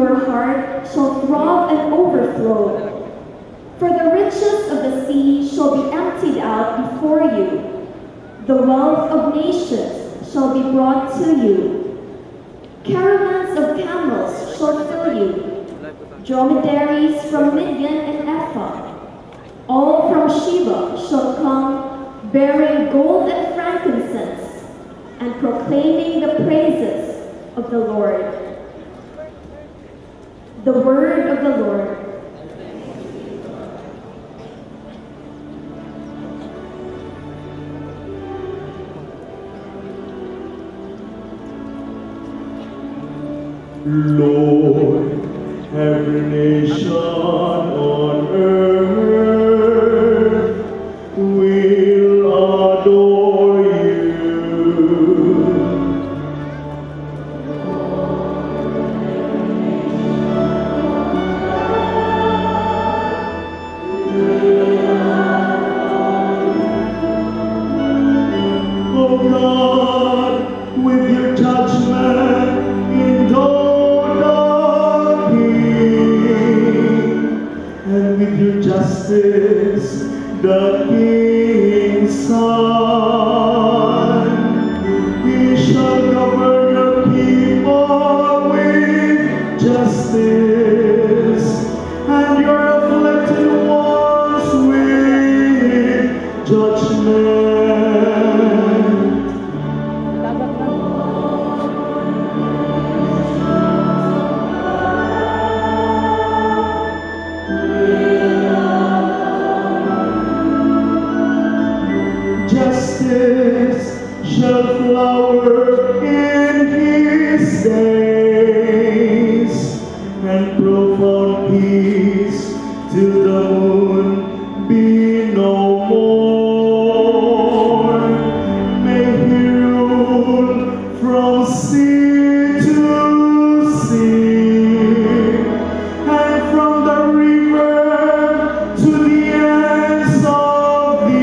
Your heart shall throb and overflow. For the riches of the sea shall be emptied out before you. The wealth of nations shall be brought to you. Caravans of camels shall fill you. Dromedaries from Midian and Ephah. All from Sheba shall come, bearing gold and frankincense, and proclaiming the praises of the Lord. The word of the Lord. Lord, every nation on earth will adore you. Oh God, with your judgment and with your justice, the King's Son, He shall govern your people with justice, and your afflicted ones with judgment. Justice shall flower in his days, and profound peace till the moon be no more. May he rule from sea to sea, and from the river to the ends of the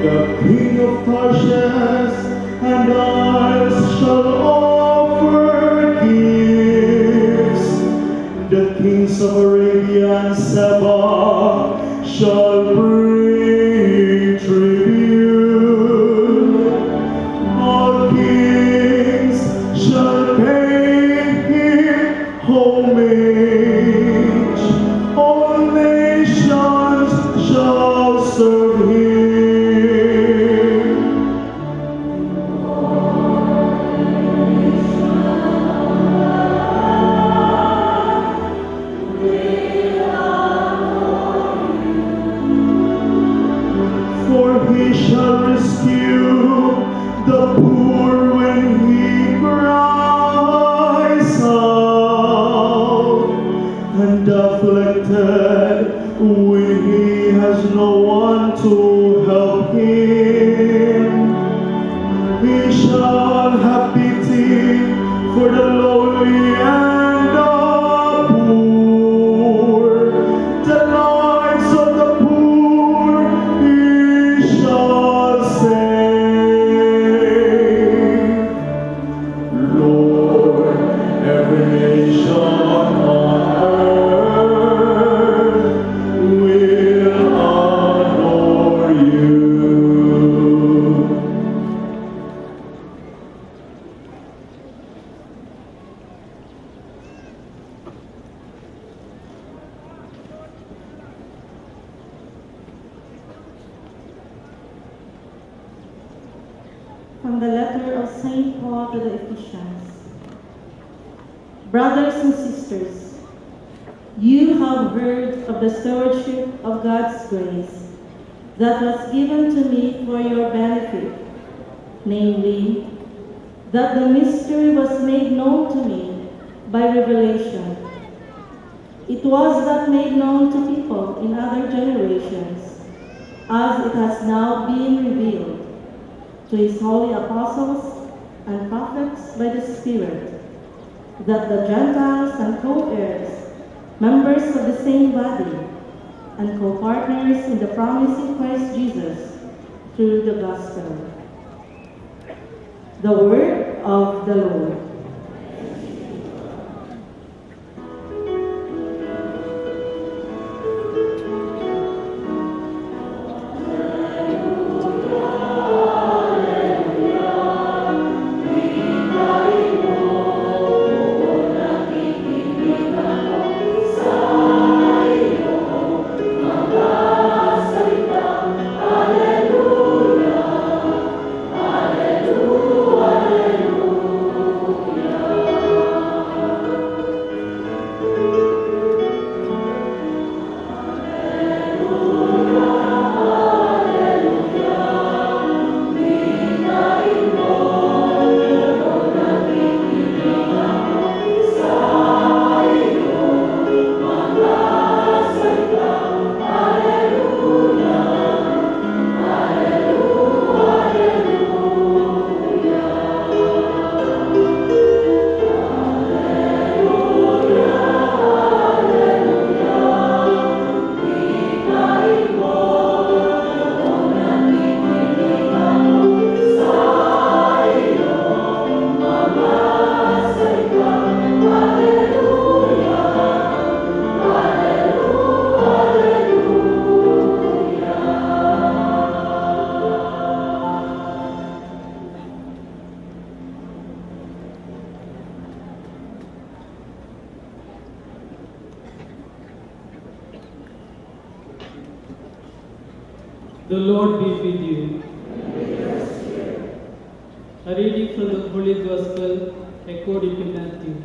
The King of Tarshish and Isles shall offer gifts. The kings of Arabia and Saba shall bring tribute. All kings shall pay him homage. All nations shall serve him. For he shall rescue the poor when he cries out, and the afflicted when he has no one to help him. He shall have pity for the lowly and the poor. The lives of the poor he shall save. Lord, every nation on earth will adore you. From the letter of St. Paul to the Ephesians. Brothers and sisters, you have heard of the stewardship of God's grace that was given to me for your benefit, namely, that the mystery was made known to me by revelation. It was not made known to people in other generations, as it has now been revealed to his holy apostles and prophets by the Spirit. that the Gentiles and co-heirs, members of the same body, and co-partners in the promise in Christ Jesus through the gospel. The word of the Lord. The Lord be with you. A reading from the Holy Gospel according to Matthew.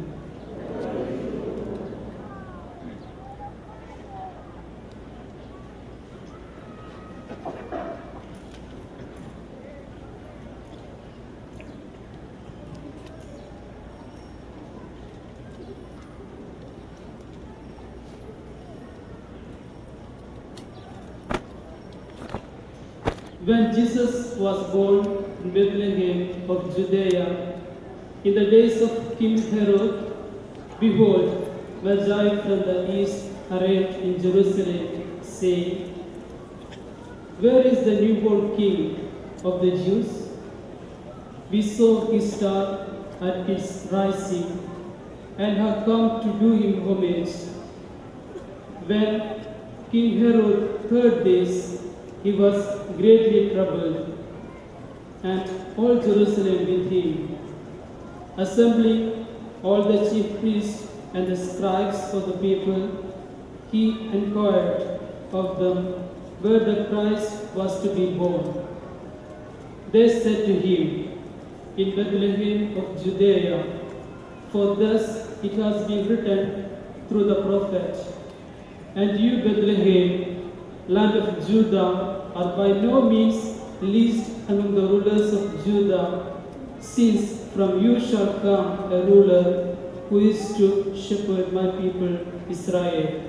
When Jesus was born in Bethlehem of Judea, in the days of King Herod, behold, Magi from the east arrived in Jerusalem, saying, Where is the newborn King of the Jews? We saw his star at its rising, and have come to do him homage. When King Herod heard this, he was greatly troubled, and all Jerusalem with him. Assembling all the chief priests and the scribes of the people, he inquired of them where the Christ was to be born. They said to him, In Bethlehem of Judea, for thus it has been written through the prophet, And you, Bethlehem, land of Judah, are by no means least among the rulers of Judah, since from you shall come a ruler who is to shepherd my people Israel.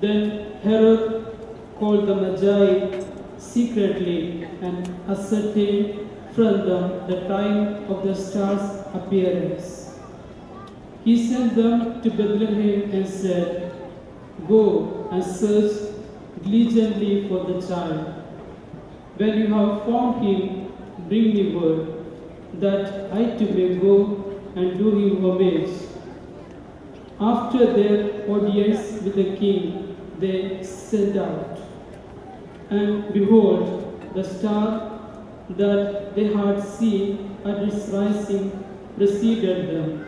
Then Herod called the Magi secretly and ascertained from them the time of the star's appearance. He sent them to Bethlehem and said, Go and search diligently for the child. When you have found him, bring me word, that I too may go and do him homage. After their audience with the king, they set out. And behold, the star that they had seen at its rising preceded them,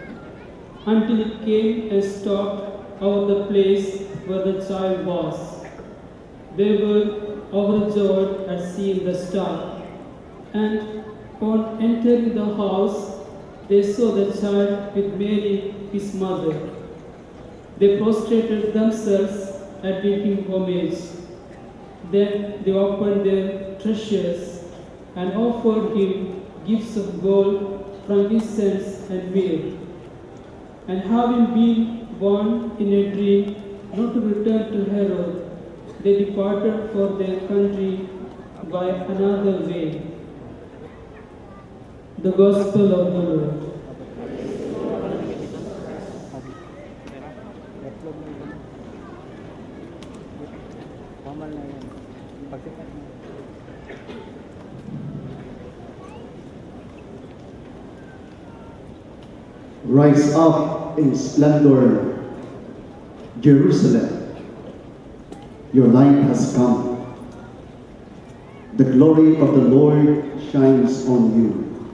until it came and stopped over the place where the child was. They were overjoyed at seeing the star, and on entering the house, they saw the child with Mary, his mother. They prostrated themselves and did him homage. Then they opened their treasures and offered him gifts of gold, frankincense, and myrrh. And having been warned in a dream not to return to Herod, they departed for their country by another way. The Gospel of the Lord. Rise up in splendor, Jerusalem. Your light has come. The glory of the Lord shines on you.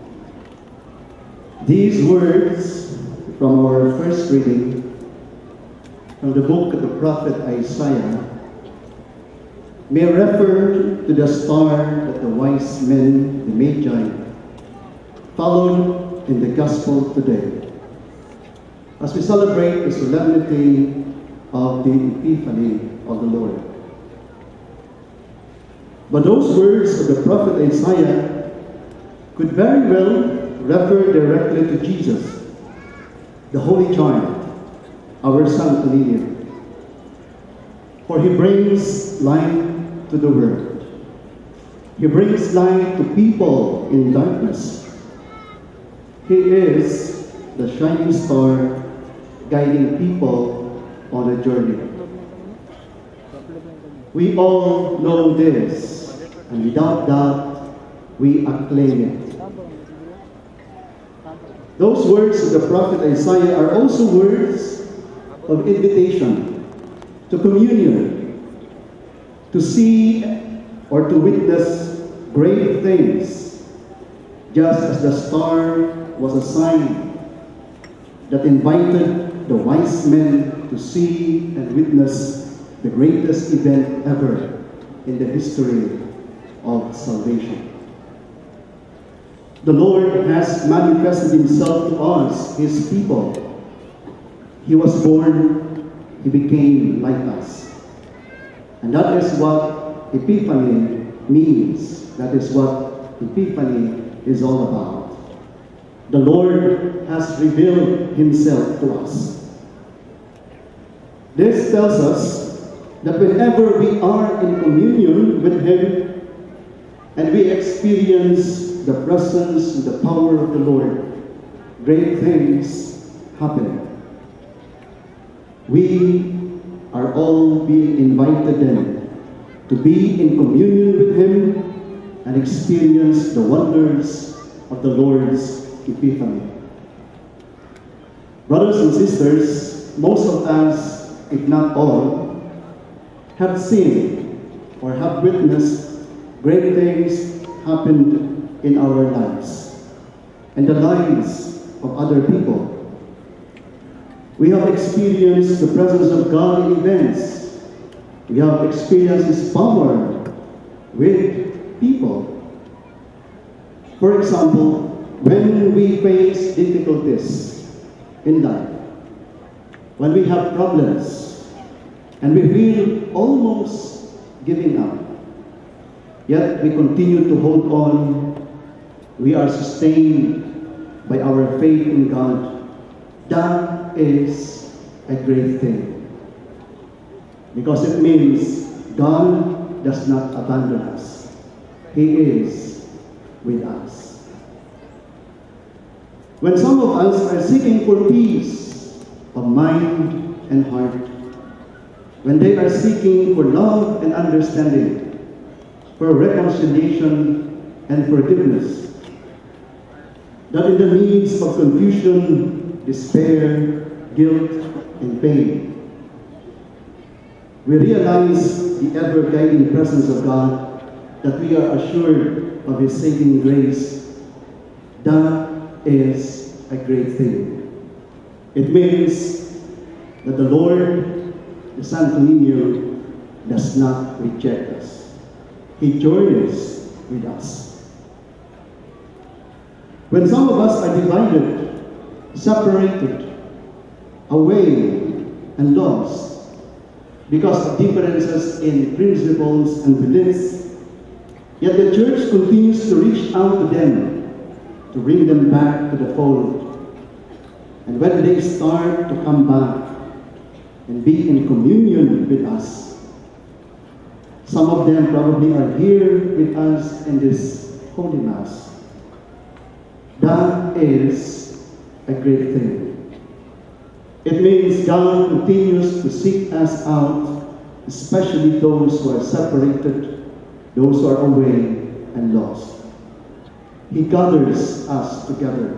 These words from our first reading from the book of the prophet Isaiah may refer to the star that the wise men, the Magi, followed in the gospel today, as we celebrate the solemnity of the Epiphany of the Lord. But those words of the prophet Isaiah could very well refer directly to Jesus, the Holy Child, our Sanctimonium. For he brings light to the world. He brings light to people in darkness. He is the shining star guiding people on a journey. We all know this, and without doubt, we acclaim it. Those words of the prophet Isaiah are also words of invitation to communion, to see or to witness great things, just as the star was a sign that invited the wise men to see and witness the greatest event ever in the history of salvation. The Lord has manifested himself to us, his people. He was born, he became like us. And that is what Epiphany means. That is what Epiphany is all about. The Lord has revealed himself to us. This tells us that whenever we are in communion with him and we experience the presence and the power of the Lord, great things happen. We are all being invited then to be in communion with him and experience the wonders of the Lord's Epiphany. Brothers and sisters, most of us, if not all, have seen or have witnessed great things happened in our lives and the lives of other people. We have experienced the presence of God in events. We have experienced his power with people. For example, when we face difficulties in life, when we have problems, and we feel almost giving up, yet we continue to hold on. We are sustained by our faith in God. That is a great thing. Because it means God does not abandon us. He is with us. When some of us are seeking for peace of mind and heart, when they are seeking for love and understanding, for reconciliation and forgiveness, that in the midst of confusion, despair, guilt, and pain, we realize the ever-guiding presence of God, that we are assured of his saving grace. That is a great thing. It means that the Lord, the Sanctimonium, does not reject us. He joins with us. When some of us are divided, separated, away, and lost because of differences in principles and beliefs, yet the church continues to reach out to them, to bring them back to the fold. And when they start to come back and be in communion with us, some of them probably are here with us in this Holy Mass. That is a great thing. It means God continues to seek us out, especially those who are separated, those who are away and lost. He gathers us together.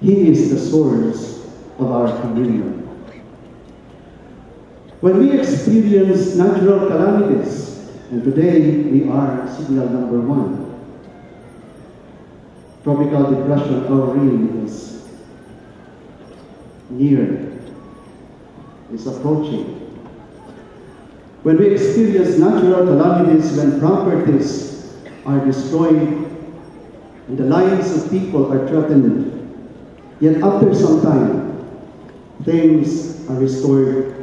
He is the source of our communion. When we experience natural calamities, and today we are signal number 1, tropical depression Aurine is near, is approaching. When we experience natural calamities, when properties are destroyed and the lives of people are threatened, yet after some time, things are restored,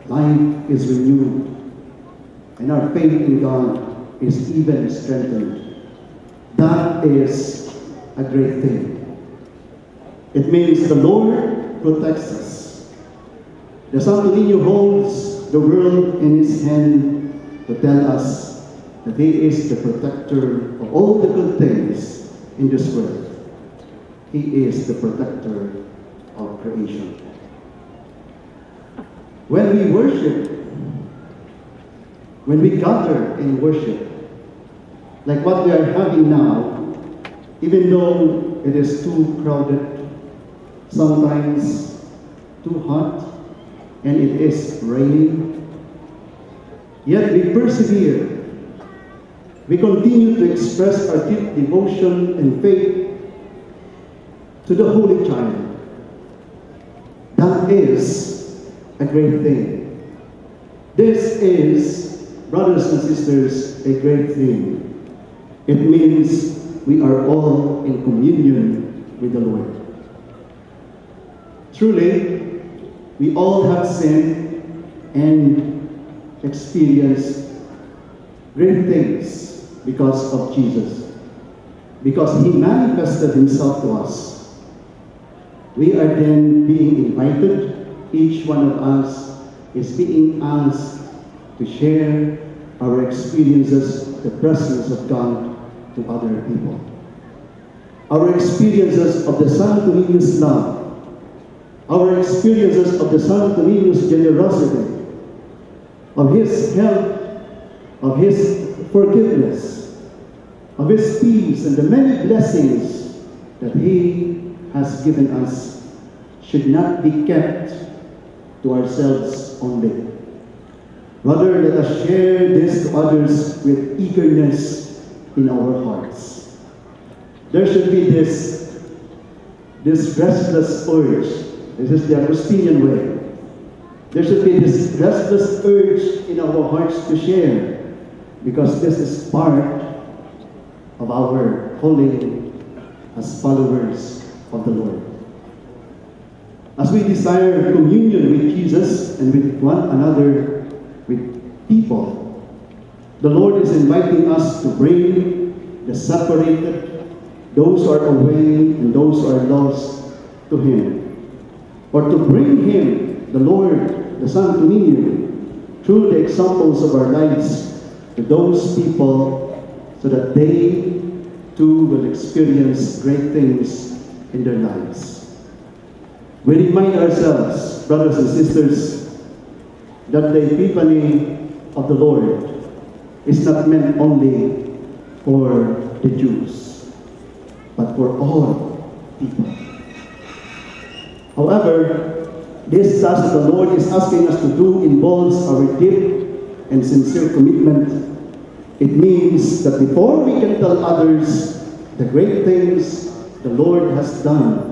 life is renewed, and our faith in God is even strengthened. That is a great thing. It means the Lord protects us. The Santo Niño holds the world in His hand to tell us that He is the protector of all the good things in this world. He is the protector of creation. When we worship, when we gather in worship, like what we are having now, even though it is too crowded, sometimes too hot, and it is raining, yet we persevere. We continue to express our deep devotion and faith to the Holy Child. That is a great thing. This is, brothers and sisters, a great thing. It means we are all in communion with the Lord. Truly, we all have sinned and experienced great things because of Jesus, because He manifested Himself to us. We are then being invited, each one of us is being asked to share our experiences, the presence of God to other people. Our experiences of the Santo Niño's love, our experiences of the Santo Niño's generosity, of His help, of His forgiveness, of His peace, and the many blessings that He has given us should not be kept to ourselves only. Rather, let us share this to others with eagerness in our hearts. There should be this restless urge. This is the Augustinian way. There should be this restless urge in our hearts to share, because this is part of our calling as followers of the Lord. As we desire communion with Jesus and with one another, with people, the Lord is inviting us to bring the separated, those who are away and those who are lost, to Him. Or to bring Him, the Lord, the Santo Niño, through the examples of our lives to those people, so that they too will experience great things in their lives. We remind ourselves, brothers and sisters, that the Epiphany of the Lord is not meant only for the Jews, but for all people. However, this task that the Lord is asking us to do involves our deep and sincere commitment. It means that before we can tell others the great things the Lord has done,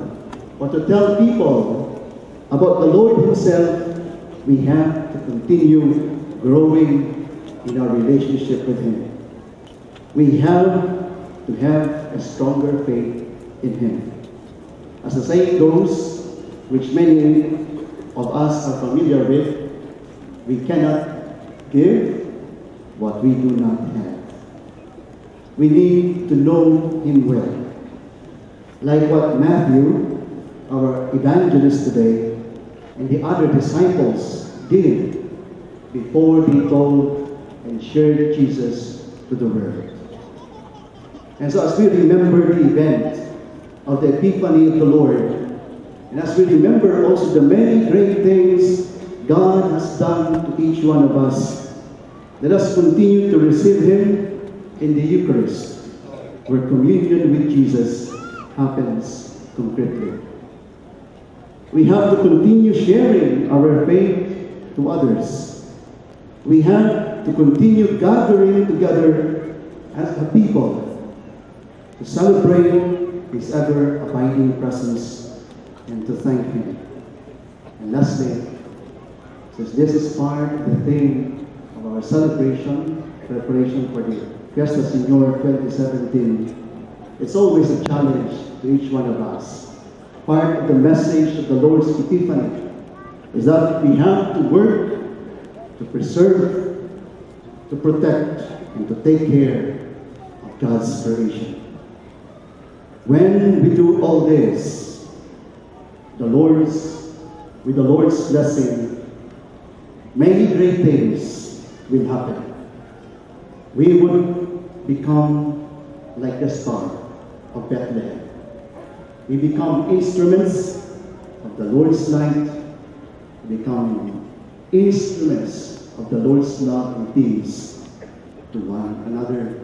or to tell people about the Lord Himself, we have to continue growing in our relationship with Him. We have to have a stronger faith in Him. As the saying goes, which many of us are familiar with, we cannot give what we do not have. We need to know Him well. Like what Matthew, our evangelist today, and the other disciples did before they told and shared Jesus to the world. And so as we remember the event of the Epiphany of the Lord, And as we remember also the many great things God has done to each one of us, let us continue to receive Him in the Eucharist, where communion with Jesus happens concretely. We have to continue sharing our faith to others. We have to continue gathering together as a people to celebrate His ever-abiding presence and to thank Him. And lastly, since this is part of the theme of our celebration, preparation for the Fiesta Señor 2017, it's always a challenge to each one of us. Part of the message of the Lord's Epiphany is that we have to work to preserve, to protect, and to take care of God's creation. When we do all this, with the Lord's blessing, many great things will happen. We would become like the star of Bethlehem. We become instruments of the Lord's light. We become instruments of the Lord's love and peace to one another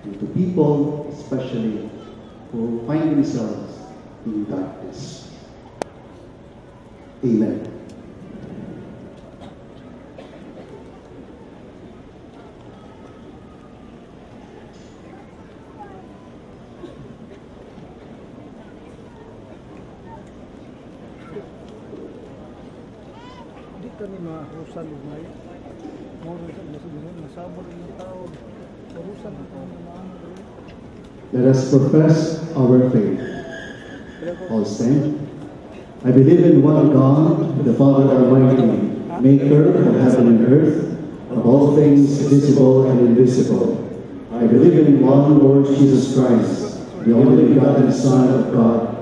and to people, especially who find themselves in darkness. Amen. Di ka ni mahusan umay. Moro sa masabihin, nasabot ng tao. Mahusan ang tao na maamor. Let us profess our faith. All stand. I believe in one God, the Father Almighty, maker of heaven and earth, of all things visible and invisible. I believe in one Lord Jesus Christ, the only begotten Son of God,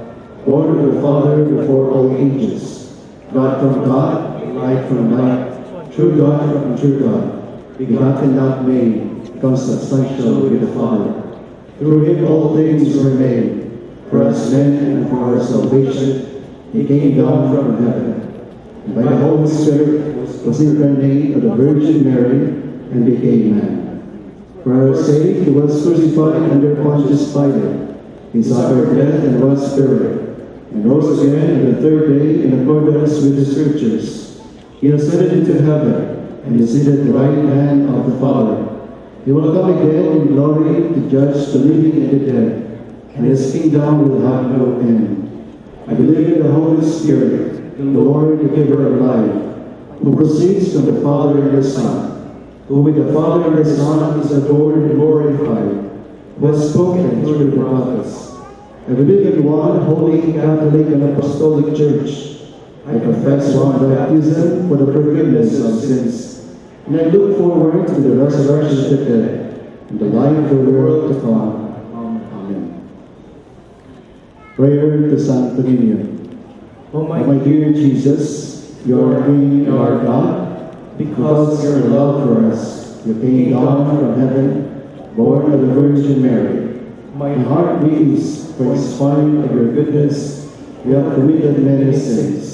born of the Father before all ages, God from God, light from light, true God from true God, begotten not made, consubstantial with the Father. Through Him all things were made. For us men and for our salvation, He came down from heaven, and by the Holy Spirit was incarnate of the Virgin Mary and became man. For our sake He was crucified under Pontius Pilate. He suffered death and was buried, and rose again on the third day in accordance with the Scriptures. He ascended into heaven and is seated at the right hand of the Father. He will come again in glory to judge the living and the dead, and His kingdom will have no end. I believe in the Holy Spirit, the Lord, the giver of life, who proceeds from the Father and the Son, who with the Father and the Son is adored and glorified, who has spoken through the prophets. I believe in one holy, Catholic, and Apostolic Church. I confess one baptism for the forgiveness of sins, and I look forward to the resurrection of the dead and the life of the world to come. Amen. Prayer to Santo Niño. O my dear Jesus, you are King and our God. Because of your love for us, you came down from heaven, born of the Virgin Mary. My heart beats, for in spite of your goodness, we have committed many sins.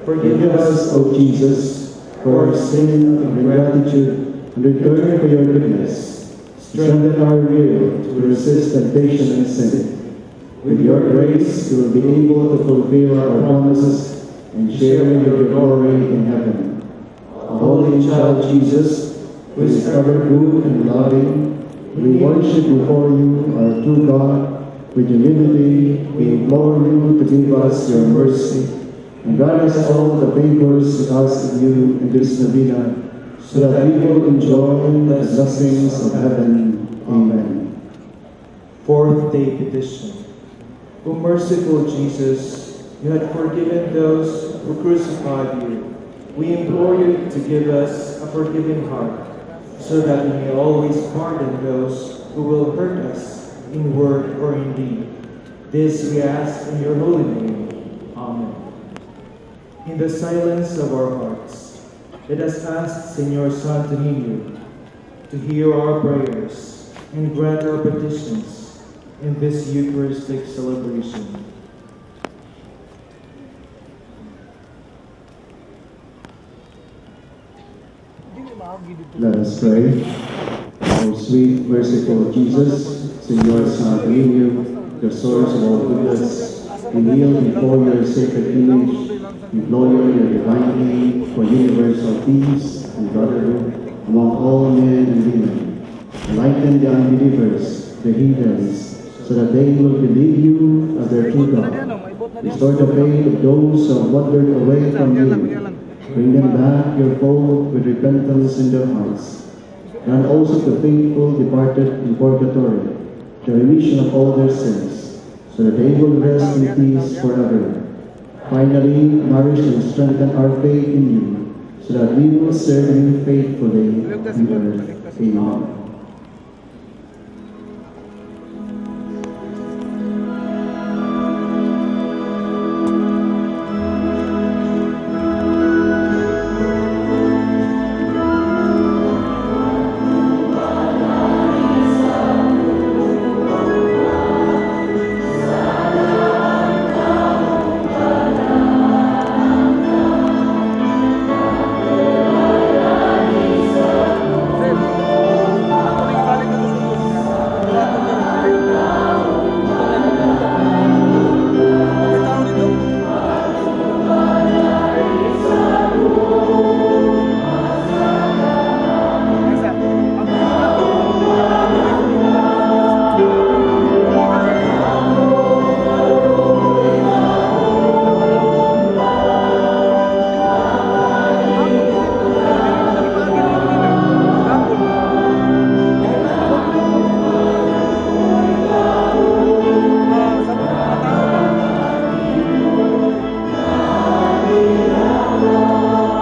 Forgive us, O Jesus, for our sin and ingratitude, and return for your goodness. Strengthen our will to resist temptation and sin. With your grace, we will be able to fulfill our promises and share in your glory in heaven. O Holy Child Jesus, who is ever good and loving, we worship before you, our true God. With humility, we implore you to give us your mercy and grant us all the favors we ask of you in this novena, so that we will enjoy the blessings of heaven. Amen. Fourth day petition. O merciful Jesus, you had forgiven those who crucified you. We implore you to give us a forgiving heart, so that we may always pardon those who will hurt us in word or in deed. This we ask in your holy name. Amen. In the silence of our hearts, let us ask Señor Santo Niño to hear our prayers and grant our petitions in this Eucharistic celebration. Let us pray. O sweet, merciful Jesus, Señor San Camilo, the source of all goodness, we kneel before your sacred image, implore your divine aid for universal peace and brotherhood among all men and women. Enlighten the unbelievers, the heathens, so that they will believe you as their true God. Restore the faith of those who have wandered away from you. Bring them back your fold with repentance in their hearts. Grant also to faithful departed in purgatory the remission of all their sins, so that they will rest in peace forever. Finally, nourish and strengthen our faith in you, so that we will serve you faithfully on earth. Amen.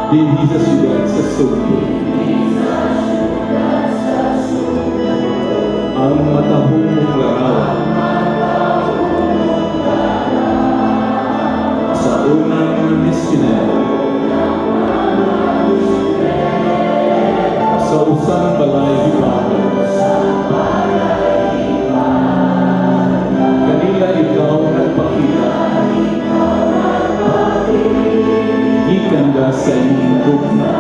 Din Jesus juga sa suki. Ang matahong mong larawan sa unang misyonero sa usang balay hibawan. Kanila ikaw nagpakita ikanda sa iyong tugma.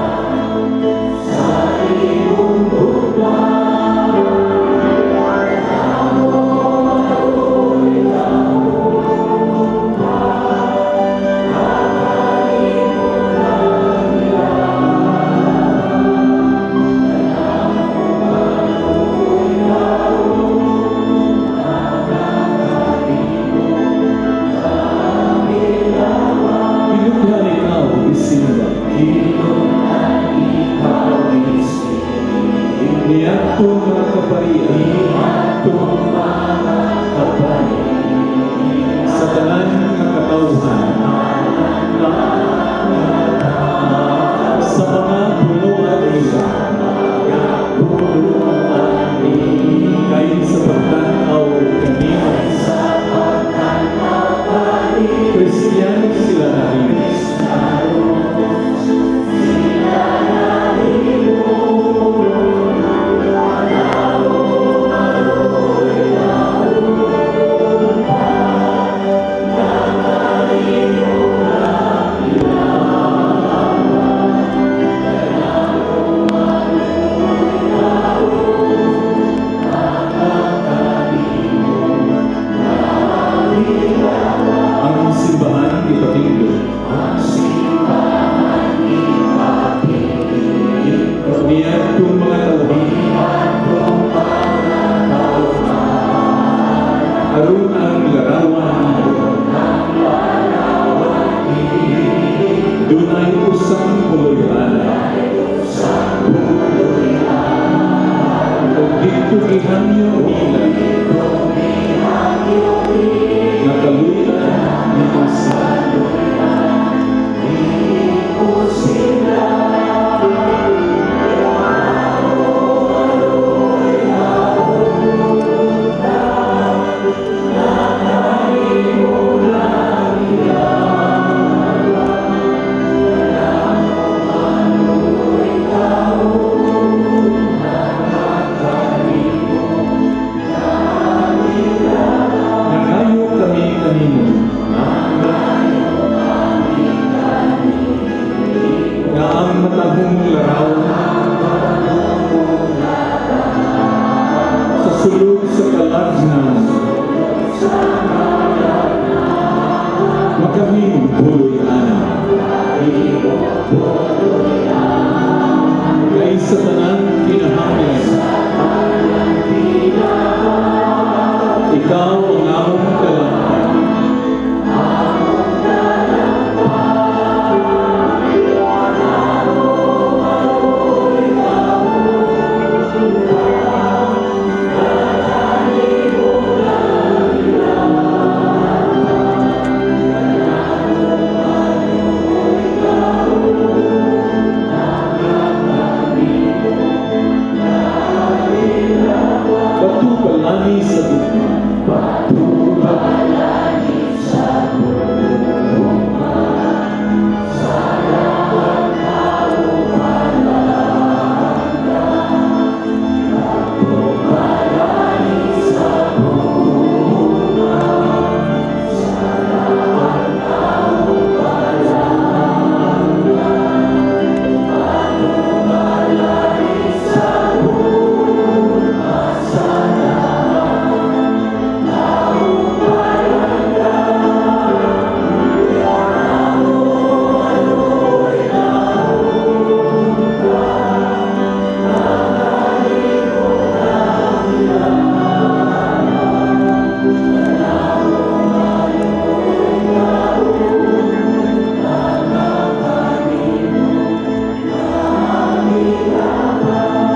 Pinughan ikaw isinda. Niyatong mga kaparian sa tanan nga katawhan sa mga punuan nila kay sa pagtanaw kanina Kristiyano sila na rin. Ang simbahan ipatindog. Niyatong mga tawhan aron ang larawan dunay usang puluyan ug dito gihanyo nila nakalutan ni Jose. Nangayo kami kanino na ang matahong larawan sa tanang kinahanglan. Ikaw ang among kalapan. Batu balani sa gugma.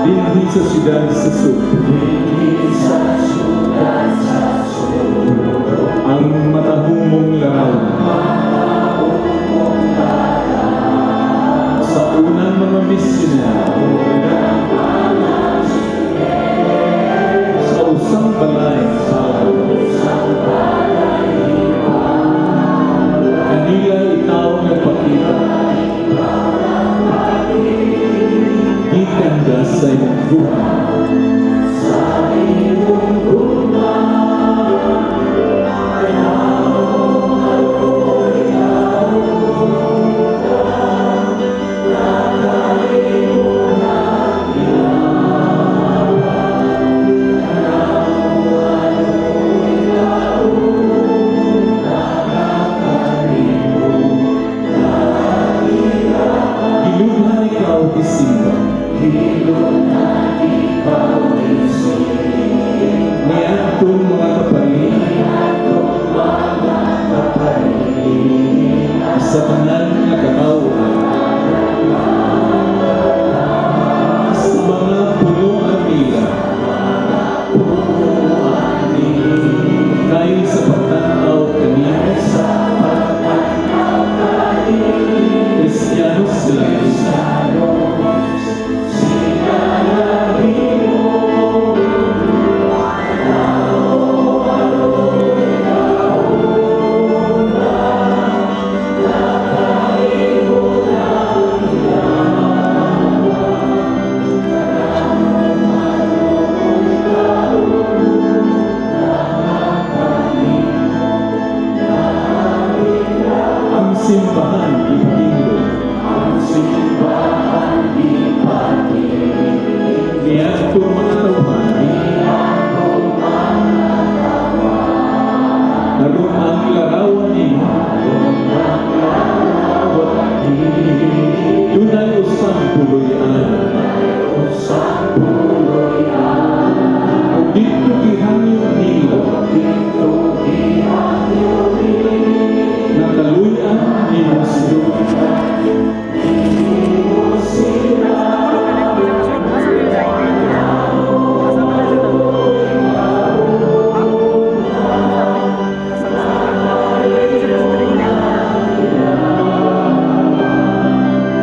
Dinhi sa siyudad sa ang matahumong larawan sa unang mga misyonaryo sa usang balay kanila itaw nagpakita ikanda sa iyong buhay. Giluhan ikaw isimba. Niadtong mga kapalit sa tanan nga kabawan sa mga punuan nila kayo sa pagtanaw kanina Kristiyanos sila. Ang simbahan ipinlo. Niadtong mga tawhan naroon ang larawan niya. Dunay usang puloy-an. Dito gihanyo nila. Nakaluyan ni Muslim.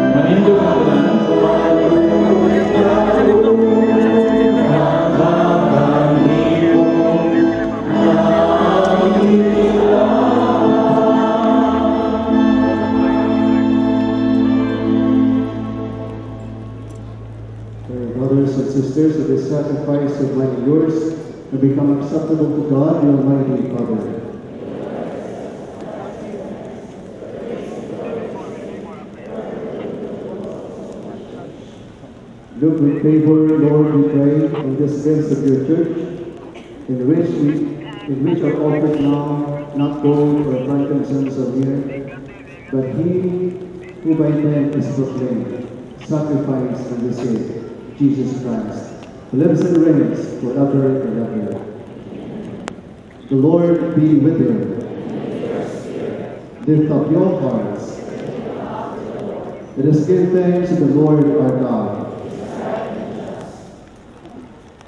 Manindog ang ulan. Brothers and sisters, that the sacrifice of mine and yours will become acceptable to God, the Almighty Father. Look with favor, Lord, we pray, on this events of your church, in which are offered now not gold or frankincense or myrrh, but he who by them is proclaimed, sacrifice and the saved. Jesus Christ, who lives and reigns forever and ever. The Lord be with you. Lift up your hearts. Let us give thanks to the Lord our God.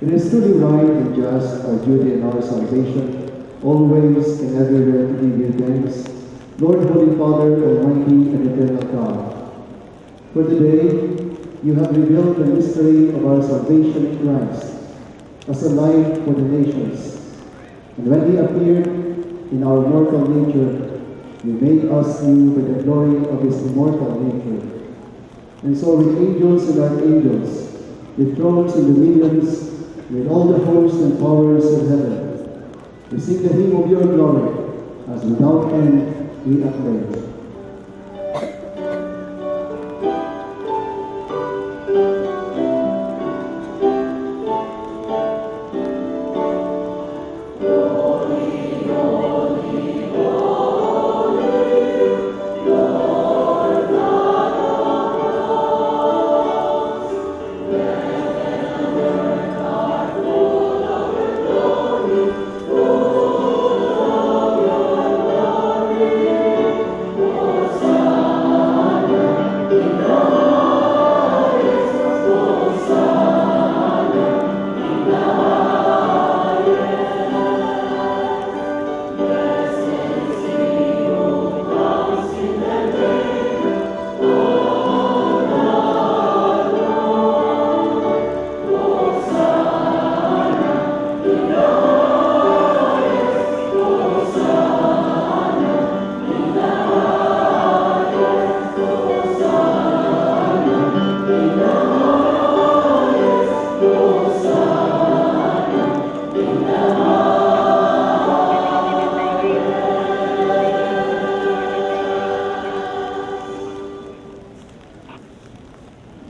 It is truly right and just, our duty and our salvation, always and everywhere to give you thanks, Lord, Holy Father, Almighty and eternal God. For today, you have revealed the mystery of our salvation in Christ as a light for the nations. And when he appeared in our mortal nature, you made us new by the glory of his immortal nature. And so with angels and archangels, with thrones and dominions, with all the hosts and powers of heaven, we sing the hymn of your glory, as without end we acclaim.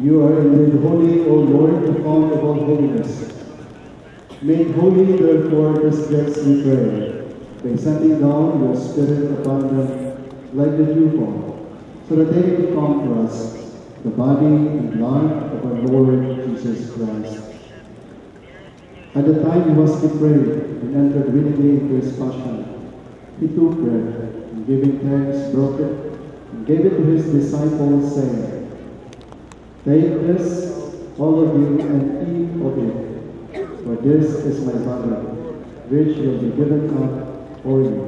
You are indeed holy, O Lord, the fount of all holiness. Make holy, therefore, these gifts, we pray, by sending down your Spirit upon them like the dewfall, so that they become for us the body and blood of our Lord Jesus Christ. At the time he was betrayed and entered willingly into his passion, he took bread, and giving thanks, broke it, and gave it to his disciples, saying, "Take this, all of you, and eat of it, for this is my body, which will be given up for you."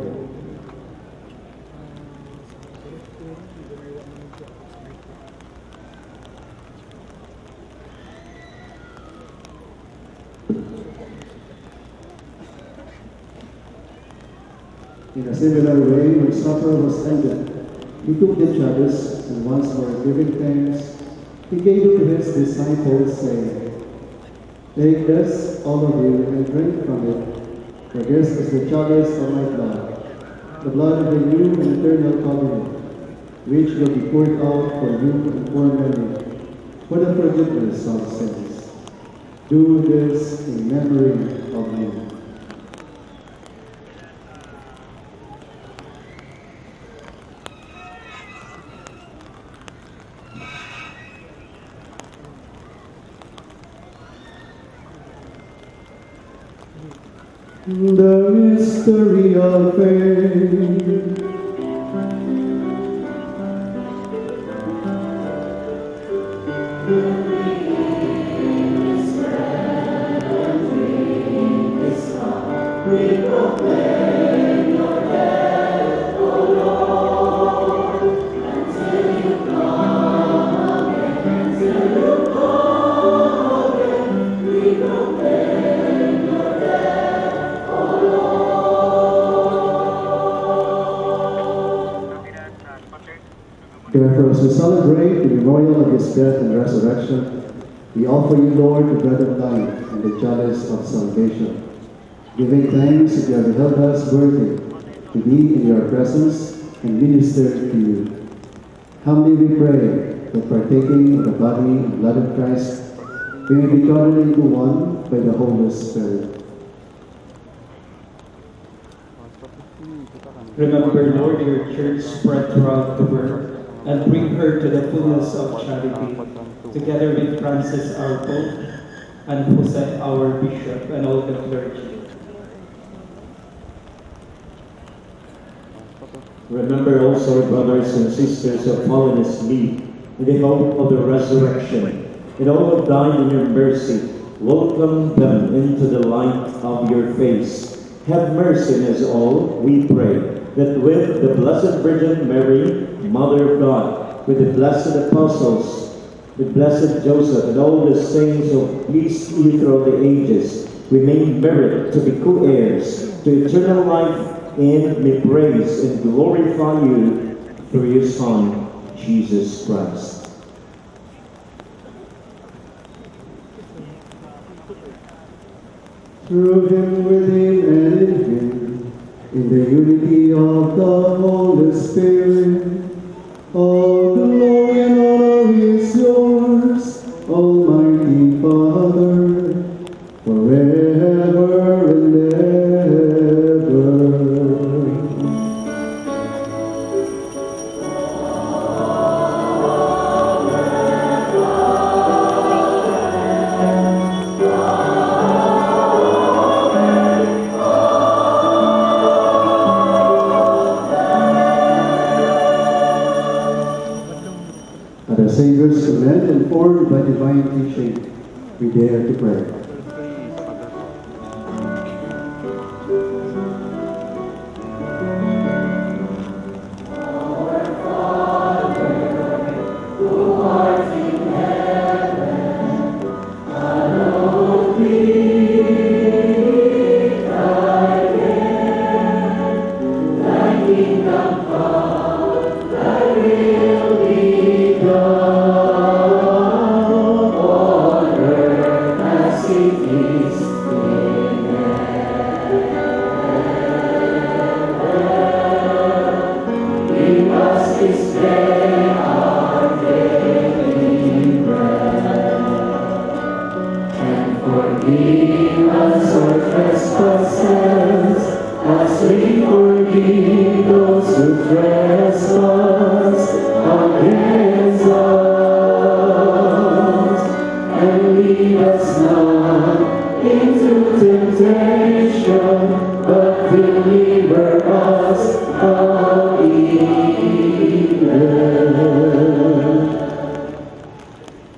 In a similar way, when supper was ended, he took the chalice, and once more giving thanks, he gave it to his disciples, saying, "Take this, all of you, and drink from it, for this is the chalice of my blood, the blood of the new and eternal covenant, which will be poured out for you and for many, for the forgiveness of sins. Do this in memory of me." The mystery of faith. Therefore, as we celebrate the memorial of his death and resurrection, we offer you, Lord, the bread of life and the chalice of salvation, giving thanks that you have held us worthy to be in your presence and minister to you. Humbly we pray that partaking of the body and blood of Christ, we may be gathered into one by the Holy Spirit. Remember, Lord, your church spread throughout the world, and bring her to the fullness of charity, together with Francis our Pope, and Jose our Bishop, and all the clergy. Remember also our brothers and sisters who have fallen asleep in the hope of the resurrection, and all who have died in your mercy. Welcome them into the light of your face. Have mercy on us all, we pray, that with the Blessed Virgin Mary, Mother of God, with the blessed apostles, with blessed Joseph, and all the saints who pleased you throughout the ages, we may merit to be co-heirs to eternal life, and may praise and glorify you through your Son, Jesus Christ. Through him, with him, and in him, in the unity of the Holy Spirit, all glory and honor is yours, Almighty Father, forever and ever. At our Savior's command, informed by divine teaching, we dare to pray.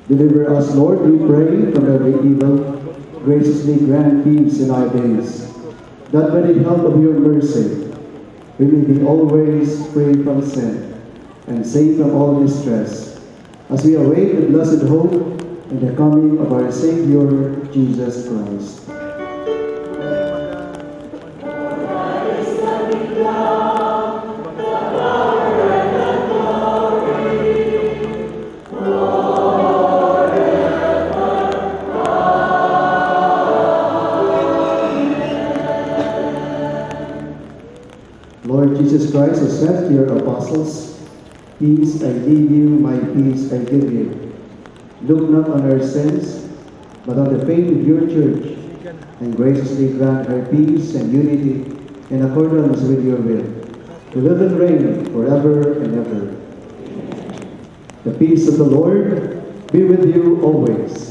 Deliver us, Lord, we pray, from every evil. Graciously grant peace in our days, that by the help of your mercy, we may be always free from sin and safe from all distress, as we await the blessed hope and the coming of our Savior, Jesus Christ. Lord Jesus Christ, who said to your apostles, "Peace I leave you, my peace I give you. Look not on our sins, but on the faith of your church, and graciously grant her peace and unity in accordance with your will, to live and reign forever and ever." The peace of the Lord be with you always.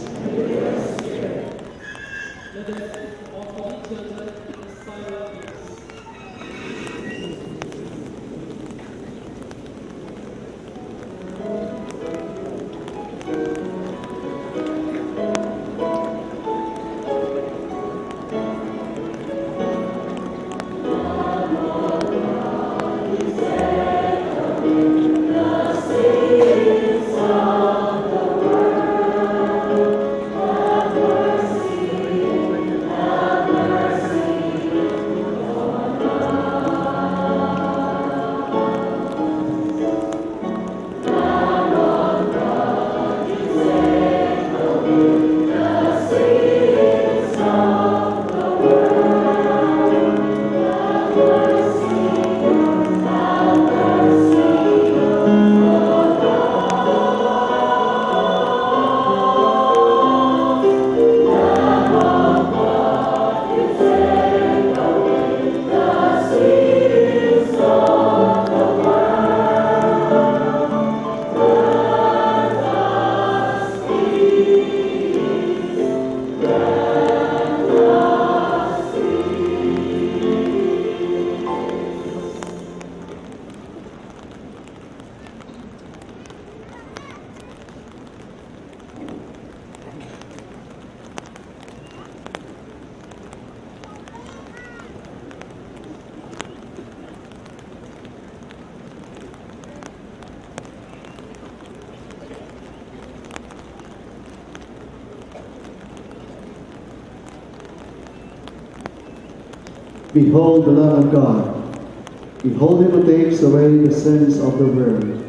Behold the Lamb of God. Behold him who takes away the sins of the world.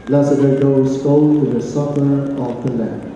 Blessed are those called to the supper of the Lamb.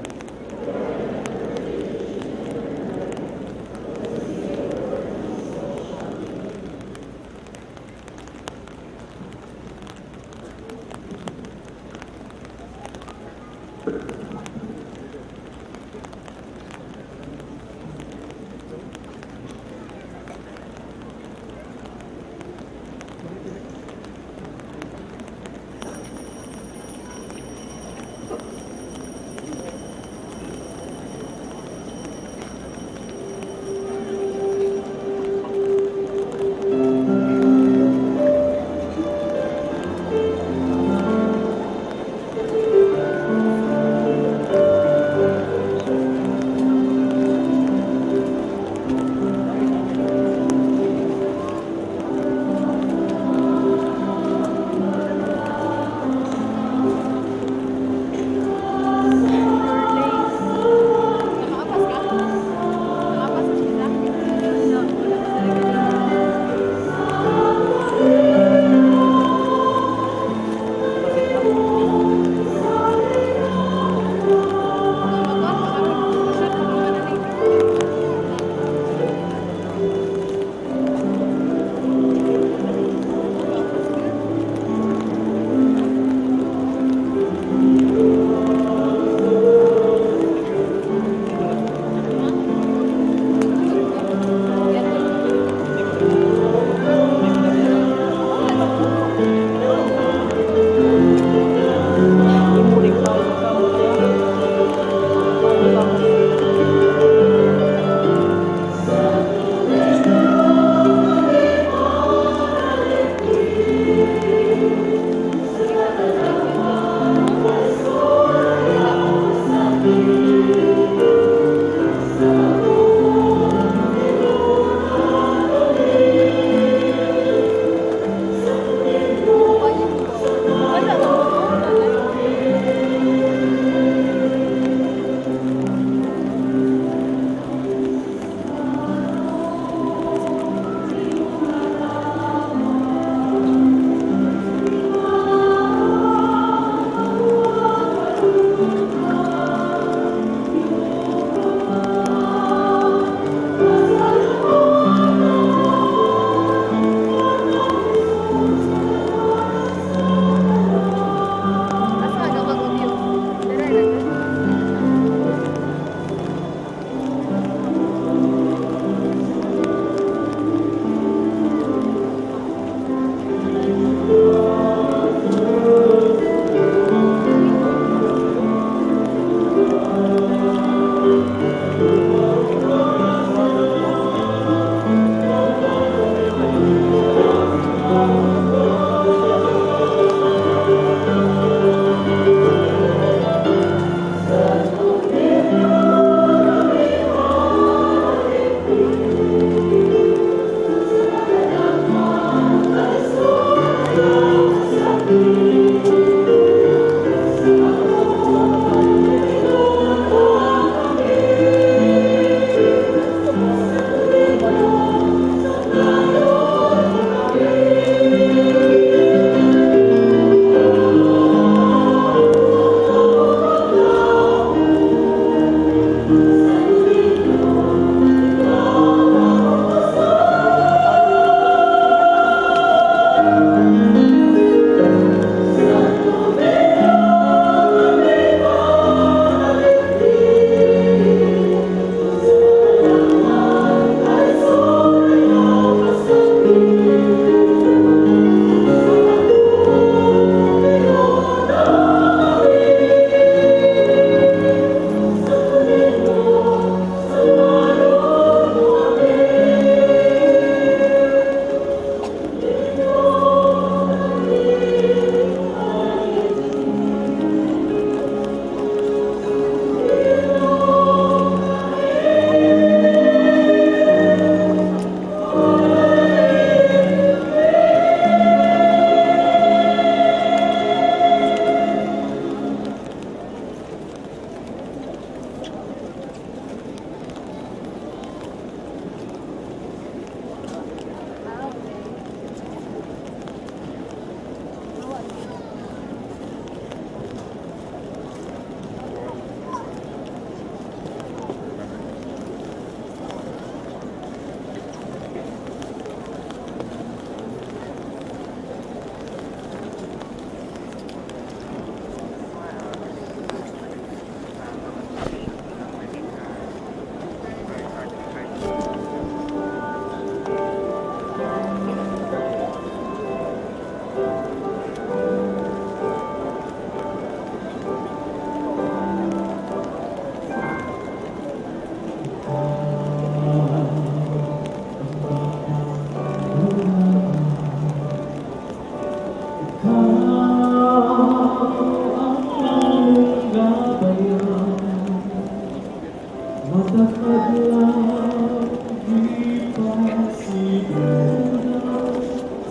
adlaw ipasimulan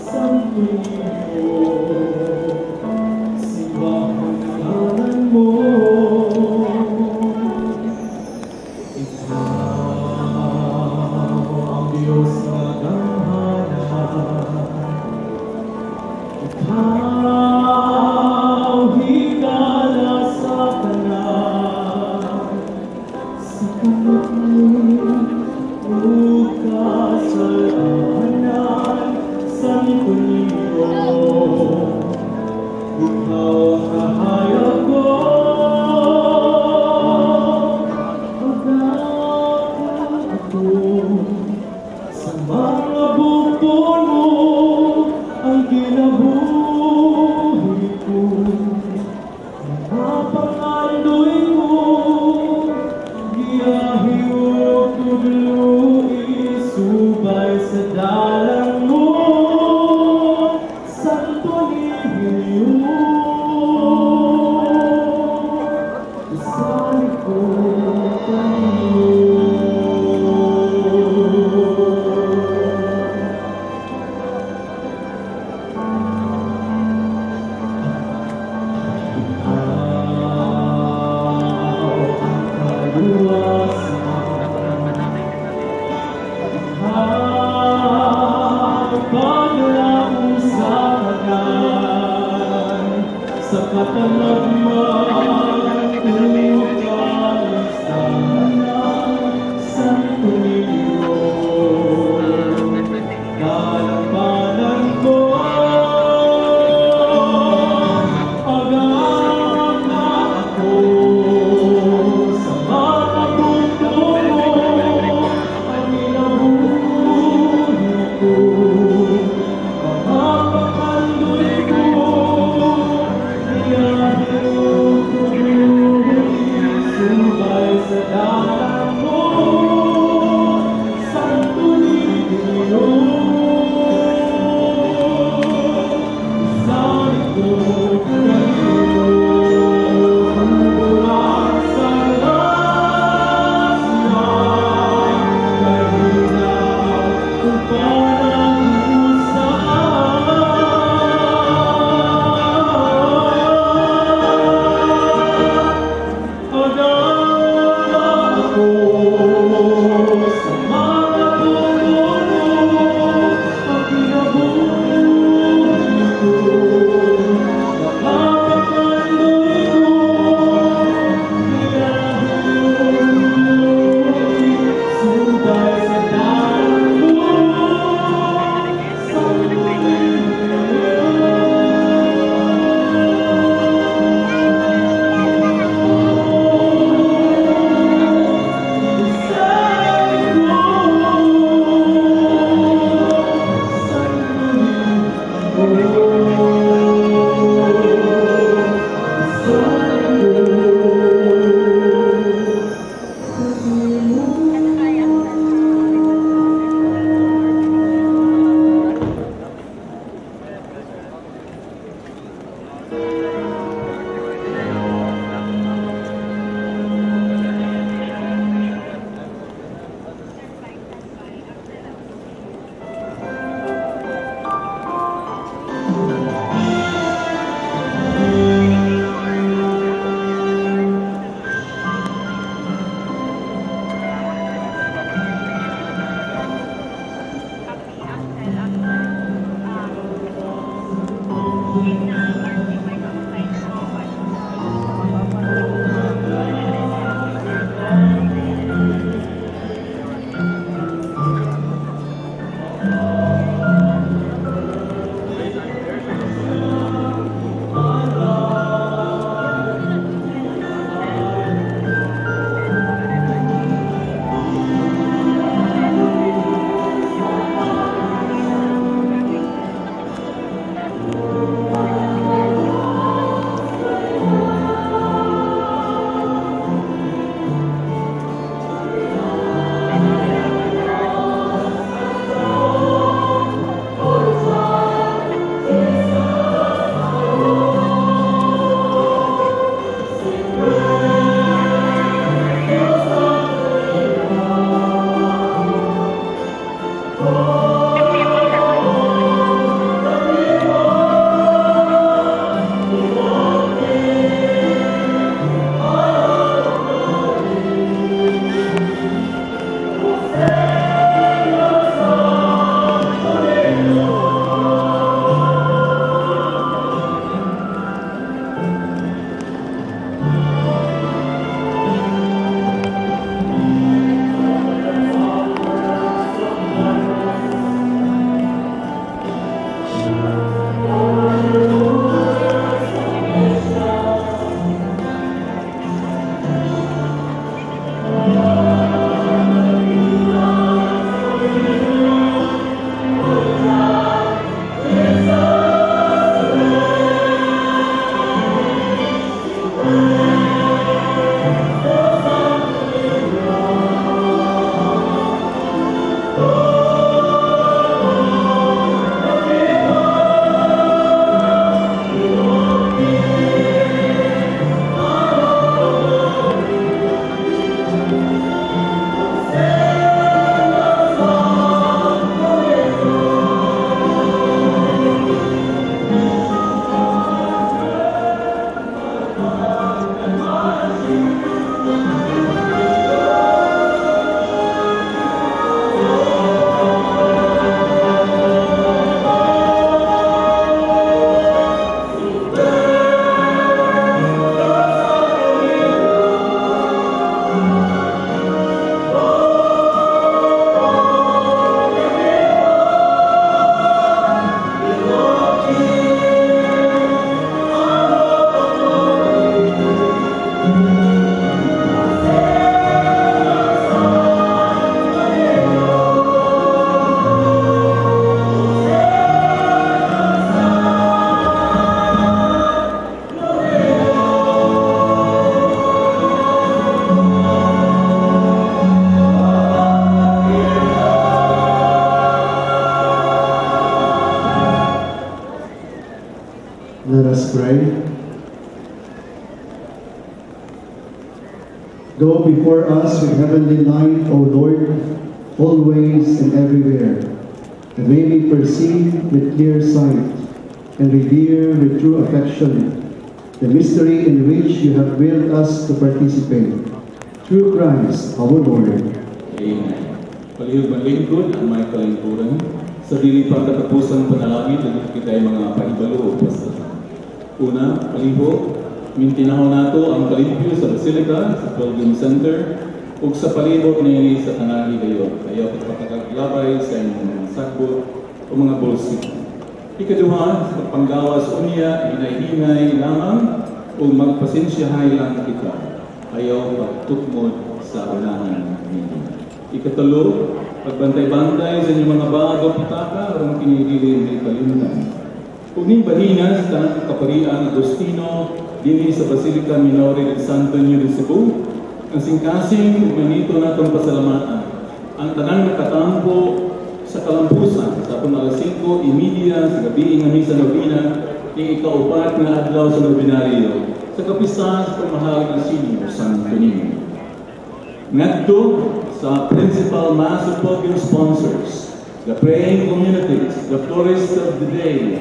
sa mundo, simbahang ngalan mo. Ikaw ang Diyos na ganghanan, ikaw higala sa kanan, sa kamot mo kasalanan sa libo. Ikaw ang kahayag ko, pag-aakit ako sa mga bukton mo, ang kinabuhi ko, mga pangandoy ko, giyahiw tudlo isubay sa dalang mo, Santo Niño. Sa likod tayo. Sa katanagman, pray. Go before us with heavenly light, O Lord, always and everywhere, that we may perceive with clear sight and revere with true affection the mystery in which you have willed us to participate. Through Christ our Lord. Amen. Palihog manlingkod ang may kalingkuran sa dili pang katapusang panalangin at kita ay mga pahibalo o pasasan. Una, palihog, mintinahon nato ang kalimpyo sa Basilica, sa Pilgrim Center, ug sa palibot ni sa tanang higayon. Ayaw pagpatakaglabay sa inyong mga sakbot o mga bolsik. Ikaduha, sa pagpanggawas unya, hinay-hinay lamang o magpasensyahay lang kita. Ayaw pagtukmod sa unahan ninyo. Ikatulo, pagbantay-bantay sa inyong mga bago pitaka o kinigili ng kalimutan. Kung ning bahinas, tanang kaparian Agustino, dini sa Basilica Minore del Santo Niño de Cebu, ang singkasing manito natong pasalamatan. Ang tanang nakatampo sa kalampusan sa atong alas 5:30 sa gabi nga misa novena ni ikaupat nga adlaw sa nobinaryo sa kapistahan sa pagmahal ng Sinyo Santo Niño. Ngadto sa principal mass of Pilgrim sponsors, the praying communities, the florists of the day,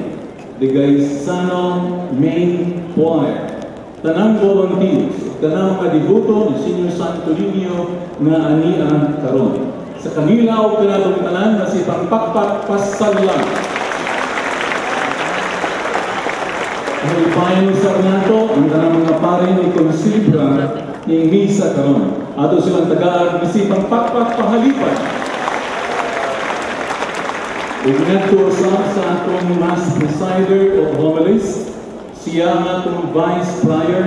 the Gaisano main choir, tanang volunteers, tanang kadibuto ni Sinyo Santo Niño nga anian karon. Sa kanila o kanatong tanan na si pangpakpak pasalang. Ang ipayon sa nato ang tanang mga pare ni konsilibra ni misa karon. Ato silang tagaan ni si pangpakpak pahalipan. Ug ngadto sa atong mass presider o homilies, siya ang atong vice prior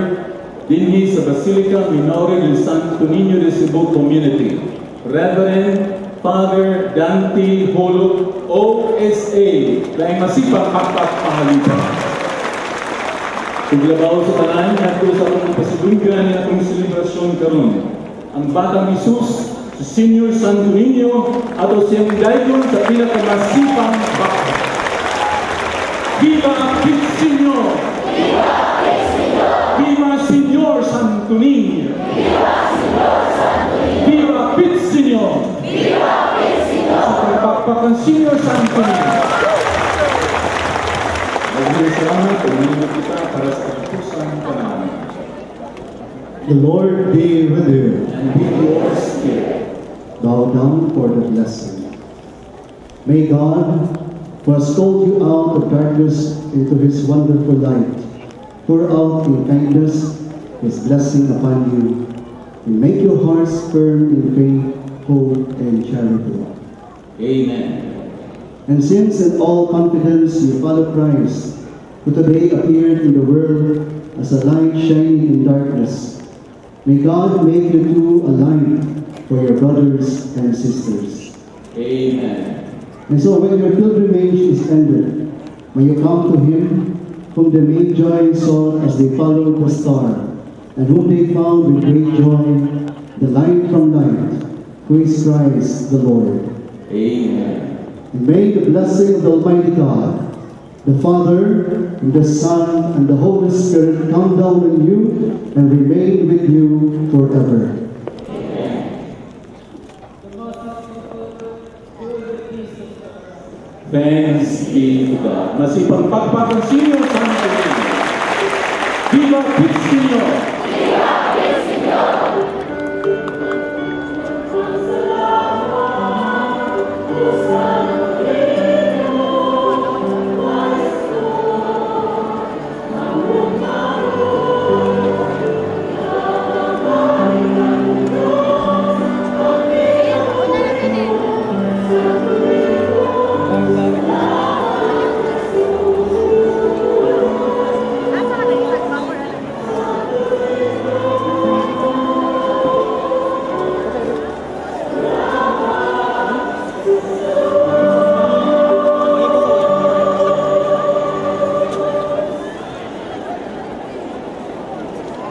dinhi sa Basilica Minore del Santo Niño de Cebu Community, Reverend Father Dante Holok, OSA, dahil masipag pakpak pahalipan. Paglabaw sa tanan, ngadto sa atong pasidunggan ni atong selebrasyon karon. Ang Batang Isus, si Senior Santo Niño, ato siyang dayon sa pinakamasipang bakit. Viva Pizzinyo! Viva Pizzinyo! Viva Senior Santo Niño! Viva Senior Santo Niño! Viva Pizzinyo! Viva Pizzinyo! Sa pagpakpakan Senior Santo Niño! Maraming salamat kung nilog kita para sa katapusan panahon. The Lord be with you. And with your spirit. Bow down for the blessing. May God, who has called you out of darkness into His wonderful light, pour out in kindness His blessing upon you, and make your hearts firm in faith, hope, and charity. Amen. And since in all confidence you follow Christ, who today appeared in the world as a light shining in darkness, may God make you two a light for your brothers and sisters. Amen. And so when your pilgrimage is ended, may you come to Him whom the Magi saw as they followed the star, and whom they found with great joy, the light from light, who is Christ the Lord. Amen. And may the blessing of the Almighty God, the Father, and the Son, and the Holy Spirit come down on you and remain with you forever. Thanks be to God. Masipang pagpapang Senior Santo Niño. Viva Pizzinyo!